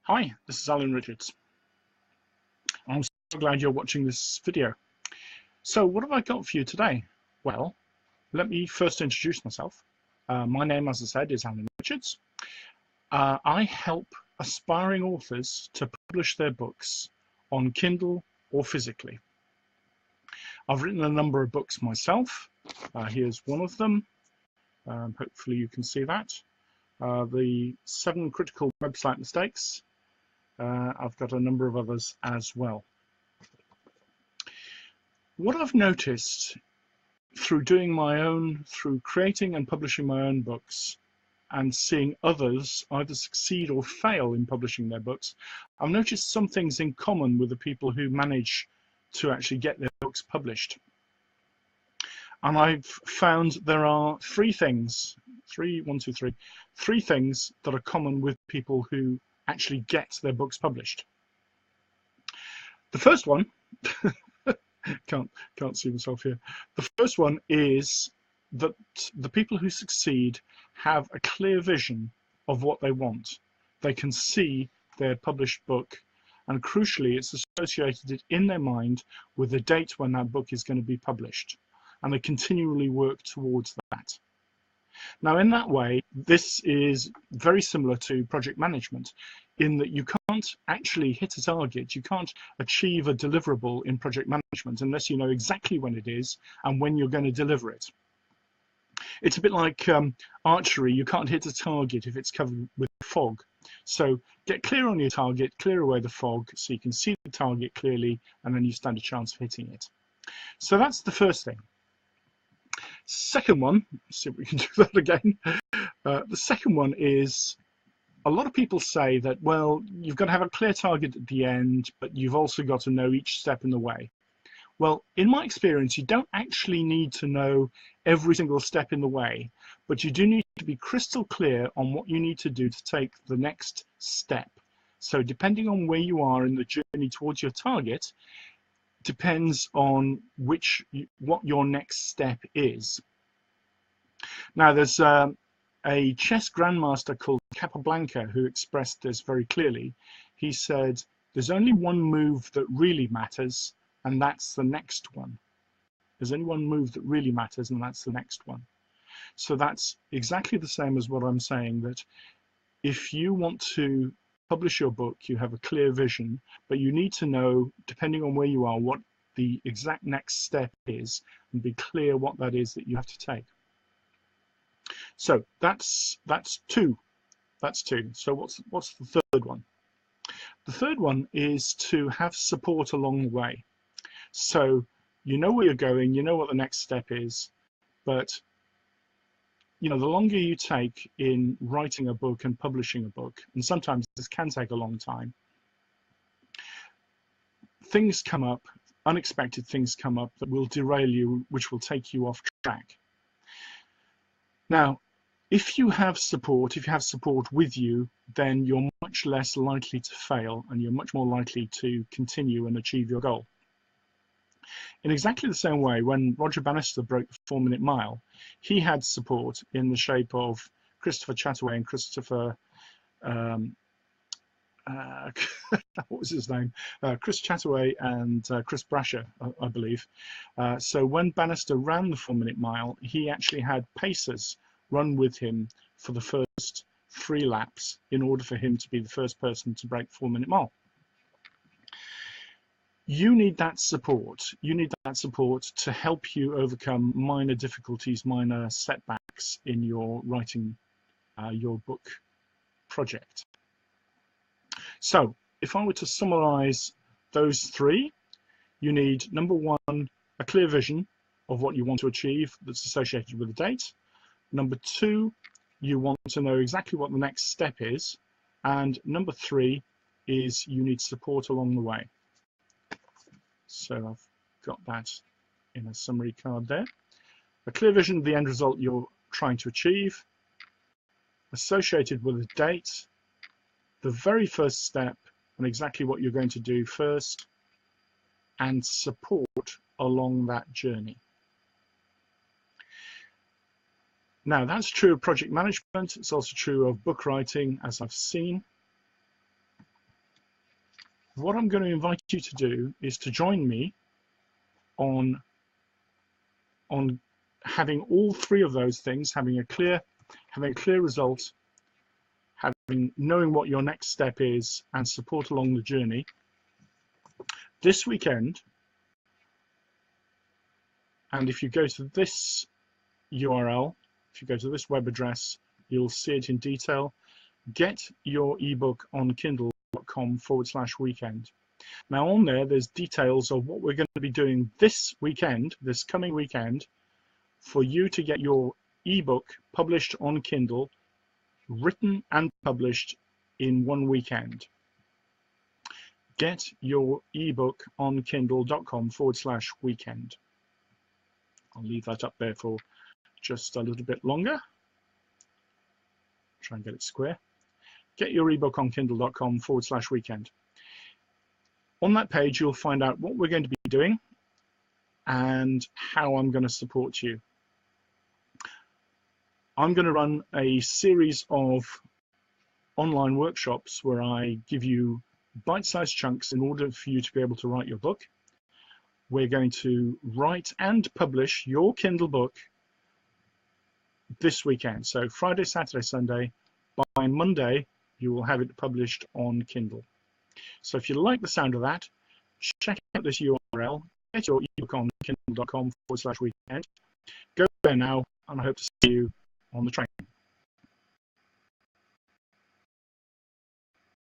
Hi, this is Alan Richards. I'm so glad you're watching this video. So what have I got for you today? Well, let me first introduce myself. My name, as I said, is Alan Richards. I help aspiring authors to publish their books on Kindle or physically. I've written a number of books myself. Here's one of them. Hopefully you can see that. The 7 Critical Website Mistakes. I've got a number of others as well. What I've noticed through creating and publishing my own books and seeing others either succeed or fail in publishing their books, I've noticed some things in common with the people who manage to actually get their books published. And I've found there are three things that are common with people who actually get their books published. The first one, can't see myself here. The first one is that the people who succeed have a clear vision of what they want. They can see their published book, and crucially, it's associated in their mind with the date when that book is going to be published, and they continually work towards that. Now, in that way, this is very similar to project management in that you can't actually hit a target, you can't achieve a deliverable in project management unless you know exactly when it is and when you're going to deliver it. It's a bit like archery. You can't hit a target if it's covered with fog. So get clear on your target, clear away the fog so you can see the target clearly, and then you stand a chance of hitting it. So that's the first thing. Second one, let's see if we can do that again. The second one is, a lot of people say that, well, you've got to have a clear target at the end, but you've also got to know each step in the way. Well, in my experience, you don't actually need to know every single step in the way, but you do need to be crystal clear on what you need to do to take the next step. So depending on where you are in the journey towards your target, depends on what your next step is. Now, there's a chess grandmaster called Capablanca who expressed this very clearly. He said, there's only one move that really matters, and that's the next one. There's only one move that really matters, and that's the next one. So that's exactly the same as what I'm saying, that if you want to publish your book, you have a clear vision, but you need to know, depending on where you are, what the exact next step is, and be clear what that is that you have to take. So that's two. So what's the third one? The third one is to have support along the way. So you know where you're going, you know what the next step is, but the longer you take in writing a book and publishing a book, and sometimes this can take a long time, things come up, unexpected things come up that will derail you, which will take you off track. Now, if you have support with you, then you're much less likely to fail, and you're much more likely to continue and achieve your goal. In exactly the same way, when Roger Bannister broke the 4-minute mile, he had support in the shape of Christopher Chataway and Christopher, what was his name? Chris Chataway and Chris Brasher, I believe. So when Bannister ran the 4-minute mile, he actually had pacers run with him for the first 3 laps in order for him to be the first person to break the 4-minute mile. You need that support. You need that support to help you overcome minor difficulties, minor setbacks in your writing your book project. So if I were to summarize those 3, you need, number 1, a clear vision of what you want to achieve that's associated with the date. Number 2, you want to know exactly what the next step is. And number 3 is you need support along the way. So I've got that in a summary card there. A clear vision of the end result you're trying to achieve, associated with a date, the very first step, and exactly what you're going to do first, and support along that journey. Now, that's true of project management. It's also true of book writing, as I've seen. what I'm going to invite you to do is to join me on having all three of those things, having a clear result, knowing what your next step is, and support along the journey. This weekend, and if you go to this URL, if you go to this web address, you'll see it in detail. Get your ebook on kindle.com/weekend. Now on there's details of what we're going to be doing this weekend, this coming weekend, for you to get your ebook published on Kindle, written and published in one weekend. Get your ebook on kindle.com/weekend. I'll leave that up there for just a little bit longer. Try and get it square. Get your ebook on kindle.com/weekend. On that page, you'll find out what we're going to be doing and how I'm going to support you. I'm going to run a series of online workshops where I give you bite-sized chunks in order for you to be able to write your book. We're going to write and publish your Kindle book this weekend. So Friday, Saturday, Sunday. By Monday, you will have it published on Kindle. So if you like the sound of that, check out this URL, get your ebook on kindle.com/weekend. Go there now, and I hope to see you on the train.